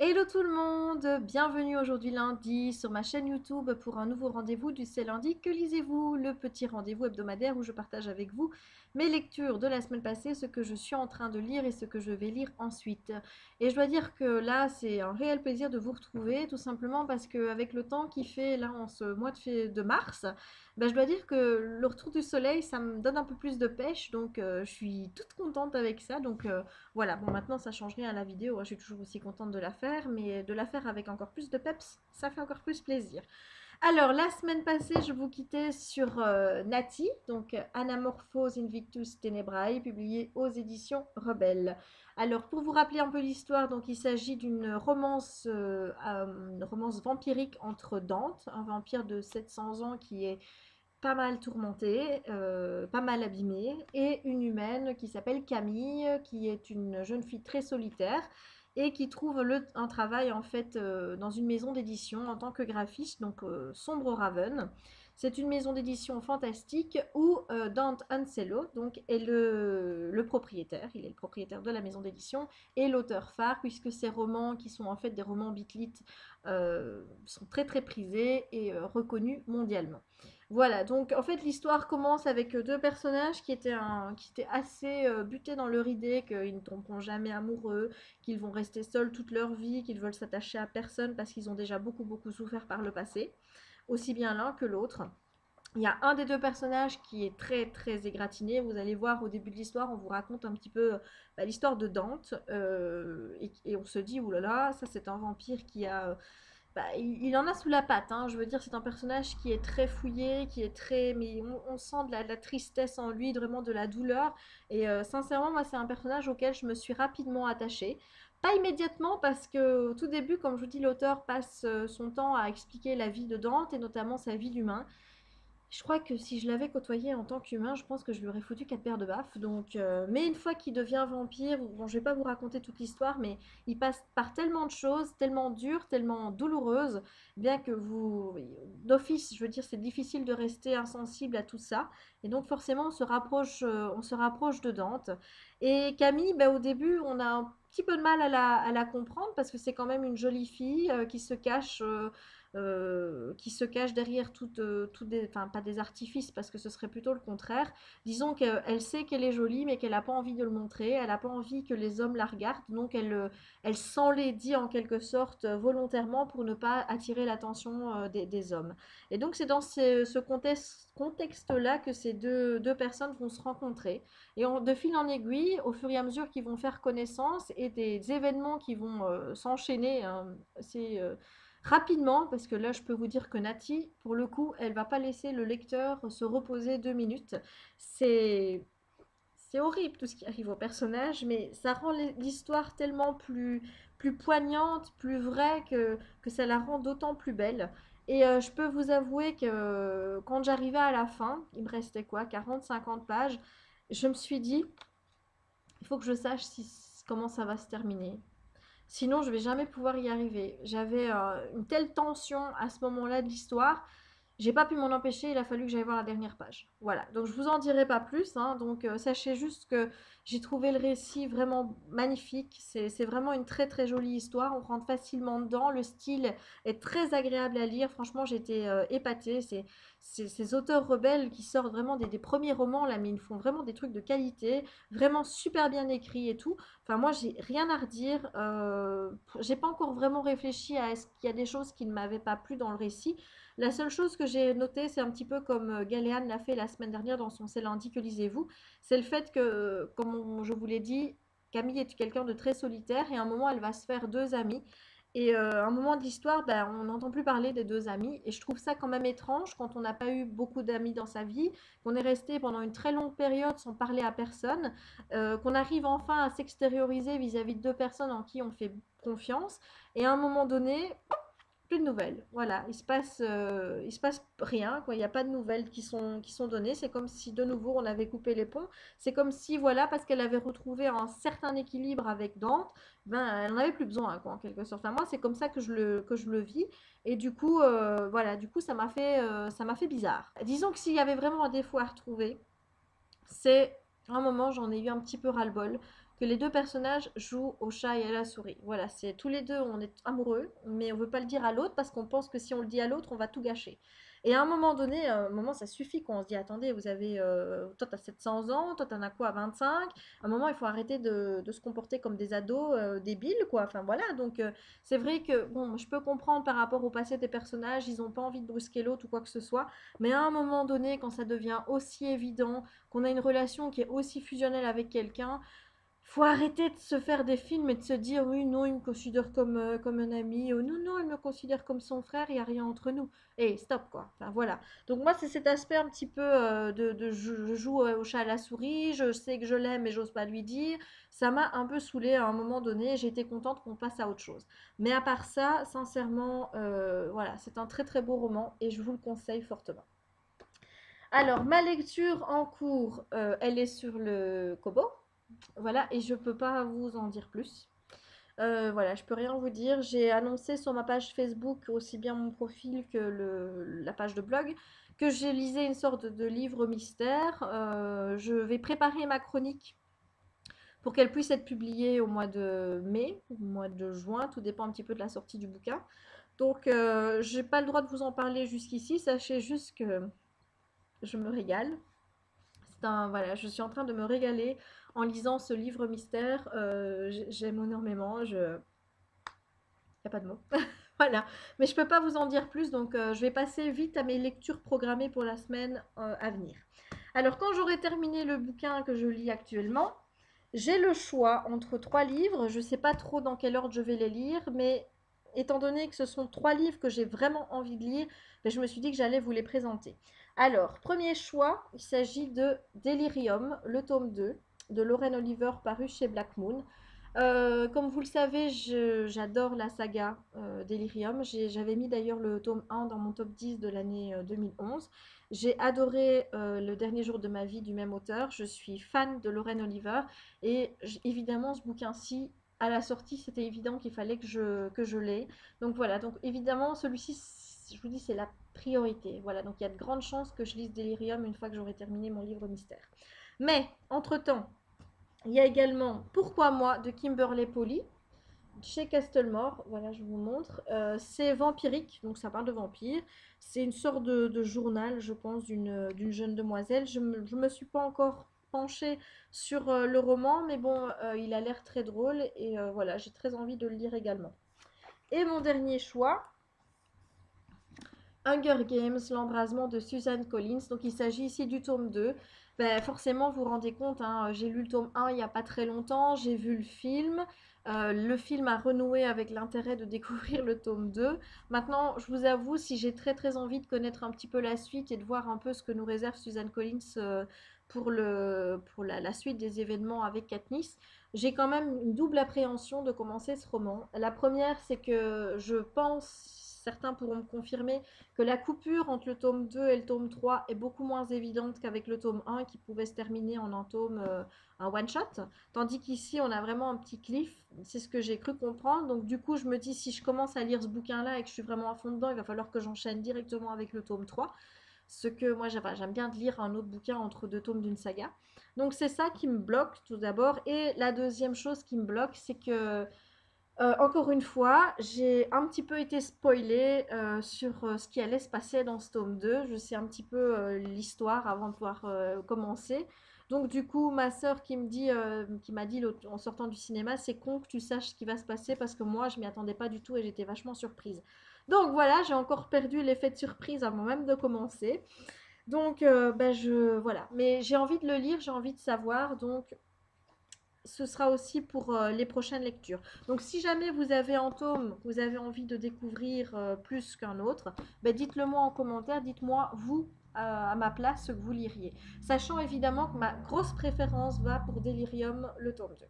Hello tout le monde, bienvenue aujourd'hui lundi sur ma chaîne YouTube pour un nouveau rendez-vous du C'est lundi que lisez-vous, le petit rendez-vous hebdomadaire où je partage avec vous mes lectures de la semaine passée, ce que je suis en train de lire et ce que je vais lire ensuite. Et je dois dire que là c'est un réel plaisir de vous retrouver, tout simplement parce qu'avec le temps qui fait là en ce mois de mars, ben, je dois dire que le retour du soleil ça me donne un peu plus de pêche, donc je suis toute contente avec ça, donc voilà, bon maintenant ça change rien à la vidéo, hein, je suis toujours aussi contente de la faire, mais de la faire avec encore plus de peps, ça fait encore plus plaisir. Alors la semaine passée, je vous quittais sur Nati, donc Anamorphose Invictus Tenebrae, publié aux éditions Rebelles. Alors pour vous rappeler un peu l'histoire, donc il s'agit d'une romance vampirique entre Dante, un vampire de 700 ans qui est pas mal tourmentée, pas mal abîmée, et une humaine qui s'appelle Camille, qui est une jeune fille très solitaire et qui trouve un travail en fait dans une maison d'édition en tant que graphiste, donc Sombre Raven. C'est une maison d'édition fantastique où Dante Ansello donc, est le propriétaire, il est le propriétaire de la maison d'édition et l'auteur phare, puisque ces romans, qui sont en fait des romans bitlit, sont très très prisés et reconnus mondialement. Voilà, donc en fait l'histoire commence avec deux personnages qui étaient assez butés dans leur idée qu'ils ne tomberont jamais amoureux, qu'ils vont rester seuls toute leur vie, qu'ils veulent s'attacher à personne parce qu'ils ont déjà beaucoup beaucoup souffert par le passé, aussi bien l'un que l'autre. Il y a un des deux personnages qui est très très égratigné. Vous allez voir au début de l'histoire, on vous raconte un petit peu l'histoire de Dante et on se dit oulala, ça c'est un vampire qui a il en a sous la patte, hein. Je veux dire, c'est un personnage qui est très fouillé, qui est très. Mais on sent de la tristesse en lui, vraiment de la douleur. Et sincèrement, moi, c'est un personnage auquel je me suis rapidement attachée. Pas immédiatement, parce que au tout début, comme je vous dis, l'auteur passe son temps à expliquer la vie de Dante et notamment sa vie d'humain. Je crois que si je l'avais côtoyé en tant qu'humain, je pense que je lui aurais foutu quatre paires de baffes. Donc, mais une fois qu'il devient vampire, bon, je vais pas vous raconter toute l'histoire, mais il passe par tellement de choses, tellement dures, tellement douloureuses, bien que vous, d'office, je veux dire, c'est difficile de rester insensible à tout ça. Et donc, forcément, on se rapproche de Dante. Et Camille, ben, au début, on a un petit peu de mal à la comprendre parce que c'est quand même une jolie fille qui se cache derrière enfin pas des artifices parce que ce serait plutôt le contraire. Disons qu'elle sait qu'elle est jolie mais qu'elle n'a pas envie de le montrer, elle n'a pas envie que les hommes la regardent, donc elle s'enlaidit en quelque sorte volontairement pour ne pas attirer l'attention des hommes. Et donc c'est dans ce contexte-là que ces deux personnes vont se rencontrer. Et de fil en aiguille, au fur et à mesure qu'ils vont faire connaissance et des événements qui vont s'enchaîner, hein, c'est rapidement, parce que là je peux vous dire que Nati, pour le coup, elle va pas laisser le lecteur se reposer 2 minutes. C'est c'est horrible tout ce qui arrive au personnage, mais ça rend l'histoire tellement plus poignante, plus vraie que ça la rend d'autant plus belle. Et je peux vous avouer que quand j'arrivais à la fin, il me restait quoi, 40-50 pages, je me suis dit, il faut que je sache comment ça va se terminer. Sinon, je vais jamais pouvoir y arriver. J'avais une telle tension à ce moment-là de l'histoire. J'ai pas pu m'en empêcher, il a fallu que j'aille voir la dernière page. Voilà, donc je vous en dirai pas plus, hein. Donc sachez juste que j'ai trouvé le récit vraiment magnifique. C'est vraiment une très très jolie histoire, on rentre facilement dedans, le style est très agréable à lire. Franchement, j'étais épatée. C'est ces auteurs rebelles qui sortent vraiment des premiers romans là, mais ils font vraiment des trucs de qualité, vraiment super bien écrits et tout. Enfin, moi, j'ai rien à redire. J'ai pas encore vraiment réfléchi à est-ce qu'il y a des choses qui ne m'avaient pas plu dans le récit. La seule chose que j'ai notée, c'est un petit peu comme Galéane l'a fait la semaine dernière dans son C'est lundi que lisez-vous, c'est le fait que, comme je vous l'ai dit, Camille est quelqu'un de très solitaire et à un moment, elle va se faire deux amis. Et à un moment de l'histoire, ben, on n'entend plus parler des deux amis. Et je trouve ça quand même étrange quand on n'a pas eu beaucoup d'amis dans sa vie, qu'on est resté pendant une très longue période sans parler à personne, qu'on arrive enfin à s'extérioriser vis-à-vis de deux personnes en qui on fait confiance. Et à un moment donné, plus de nouvelles. Voilà, il se passe rien, quoi. Il n'y a pas de nouvelles qui sont données. C'est comme si de nouveau on avait coupé les ponts. C'est comme si, voilà, parce qu'elle avait retrouvé un certain équilibre avec Dante, ben, elle n'en avait plus besoin, quoi, en quelque sorte. Enfin, moi, c'est comme ça que je le vis. Et du coup, voilà, du coup, ça m'a fait bizarre. Disons que s'il y avait vraiment un défaut à retrouver, c'est un moment, j'en ai eu un petit peu ras-le-bol, que les deux personnages jouent au chat et à la souris. Voilà, c'est tous les deux, on est amoureux, mais on veut pas le dire à l'autre parce qu'on pense que si on le dit à l'autre, on va tout gâcher. Et à un moment donné, ça suffit quoi. On se dit, attendez, vous avez, toi t'as 700 ans, toi t'en as quoi, 25. À un moment, il faut arrêter de se comporter comme des ados débiles, quoi. Enfin voilà, donc c'est vrai que, bon, je peux comprendre par rapport au passé des personnages, ils n'ont pas envie de brusquer l'autre ou quoi que ce soit, mais à un moment donné, quand ça devient aussi évident, qu'on a une relation qui est aussi fusionnelle avec quelqu'un, faut arrêter de se faire des films et de se dire oui, non, il me considère comme un ami, non, non, il me considère comme son frère, il n'y a rien entre nous. Et stop quoi. Enfin voilà. Donc moi, c'est cet aspect un petit peu je joue au chat à la souris, je sais que je l'aime mais j'ose pas lui dire. Ça m'a un peu saoulée à un moment donné, j'ai été contente qu'on passe à autre chose. Mais à part ça, sincèrement, voilà, c'est un très très beau roman et je vous le conseille fortement. Alors, ma lecture en cours, elle est sur le Kobo. Voilà, et je peux pas vous en dire plus. Voilà, je peux rien vous dire. J'ai annoncé sur ma page Facebook, aussi bien mon profil que la page de blog, que j'ai lisé une sorte de livre mystère. Je vais préparer ma chronique pour qu'elle puisse être publiée au mois de mai, au mois de juin, tout dépend un petit peu de la sortie du bouquin. Donc, j'ai pas le droit de vous en parler jusqu'ici. Sachez juste que je me régale. Voilà, je suis en train de me régaler en lisant ce livre mystère. J'aime énormément. Il n'y a pas de mots. Voilà. Mais je ne peux pas vous en dire plus, donc je vais passer vite à mes lectures programmées pour la semaine à venir. Alors, quand j'aurai terminé le bouquin que je lis actuellement, j'ai le choix entre trois livres. Je ne sais pas trop dans quel ordre je vais les lire, mais étant donné que ce sont trois livres que j'ai vraiment envie de lire, ben, je me suis dit que j'allais vous les présenter. Alors, premier choix, il s'agit de Delirium, le tome 2, de Lorraine Oliver, paru chez Black Moon. Comme vous le savez, j'adore la saga Delirium. J'avais mis d'ailleurs le tome 1 dans mon top 10 de l'année 2011. J'ai adoré Le dernier jour de ma vie du même auteur. Je suis fan de Lorraine Oliver. Et évidemment, ce bouquin-ci, à la sortie, c'était évident qu'il fallait que je l'ai. Donc voilà, donc évidemment, celui-ci, je vous dis, c'est la priorité. Voilà, donc il y a de grandes chances que je lise Delirium une fois que j'aurai terminé mon livre mystère. Mais, entre-temps, il y a également Pourquoi moi de Kimberly Polly chez Castlemore. Voilà, je vous montre. C'est vampirique, donc ça parle de vampires. C'est une sorte de journal, je pense, d'une jeune demoiselle. Je me suis pas encore penchée sur le roman, mais bon, il a l'air très drôle et voilà, j'ai très envie de le lire également. Et mon dernier choix, Hunger Games, l'embrasement de Suzanne Collins. Donc il s'agit ici du tome 2. Ben, forcément, vous vous rendez compte, hein, j'ai lu le tome 1 il n'y a pas très longtemps, j'ai vu le film. Le film a renoué avec l'intérêt de découvrir le tome 2. Maintenant, je vous avoue, si j'ai très très envie de connaître un petit peu la suite et de voir un peu ce que nous réserve Suzanne Collins pour la suite des événements avec Katniss, j'ai quand même une double appréhension de commencer ce roman. La première, c'est que je pense, certains pourront me confirmer, que la coupure entre le tome 2 et le tome 3 est beaucoup moins évidente qu'avec le tome 1 qui pouvait se terminer en un tome, un one-shot. Tandis qu'ici, on a vraiment un petit cliff. C'est ce que j'ai cru comprendre. Donc du coup, je me dis, si je commence à lire ce bouquin-là et que je suis vraiment à fond dedans, il va falloir que j'enchaîne directement avec le tome 3. Ce que moi, j'aime bien de lire un autre bouquin entre deux tomes d'une saga. Donc c'est ça qui me bloque tout d'abord. Et la deuxième chose qui me bloque, c'est que encore une fois, j'ai un petit peu été spoilée sur ce qui allait se passer dans ce tome 2. Je sais un petit peu l'histoire avant de pouvoir commencer. Donc du coup, ma sœur qui m'a dit en sortant du cinéma, c'est con que tu saches ce qui va se passer parce que moi, je m'y attendais pas du tout et j'étais vachement surprise. Donc voilà, j'ai encore perdu l'effet de surprise avant même de commencer. Donc voilà. Mais j'ai envie de le lire, j'ai envie de savoir. Donc ce sera aussi pour les prochaines lectures. Donc si jamais vous avez un tome, vous avez envie de découvrir plus qu'un autre, ben dites-le moi en commentaire, dites-moi vous à ma place ce que vous liriez. Sachant évidemment que ma grosse préférence va pour Delirium, le tome 2.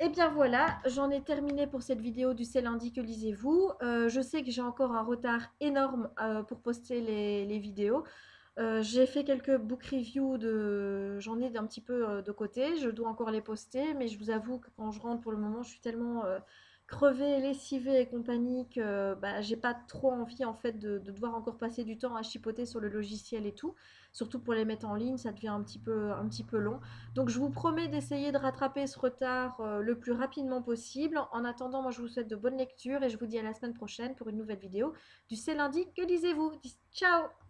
Et bien voilà, j'en ai terminé pour cette vidéo du C'est lundi que lisez-vous. Je sais que j'ai encore un retard énorme pour poster les vidéos. J'ai fait quelques book reviews j'en ai un petit peu de côté, je dois encore les poster, mais je vous avoue que quand je rentre pour le moment, je suis tellement crevée, lessivée et compagnie que bah, j'ai pas trop envie en fait de devoir encore passer du temps à chipoter sur le logiciel et tout. Surtout pour les mettre en ligne, ça devient un petit peu long. Donc je vous promets d'essayer de rattraper ce retard le plus rapidement possible. En attendant, moi je vous souhaite de bonnes lectures et je vous dis à la semaine prochaine pour une nouvelle vidéo du C'est lundi, que lisez-vous? Ciao!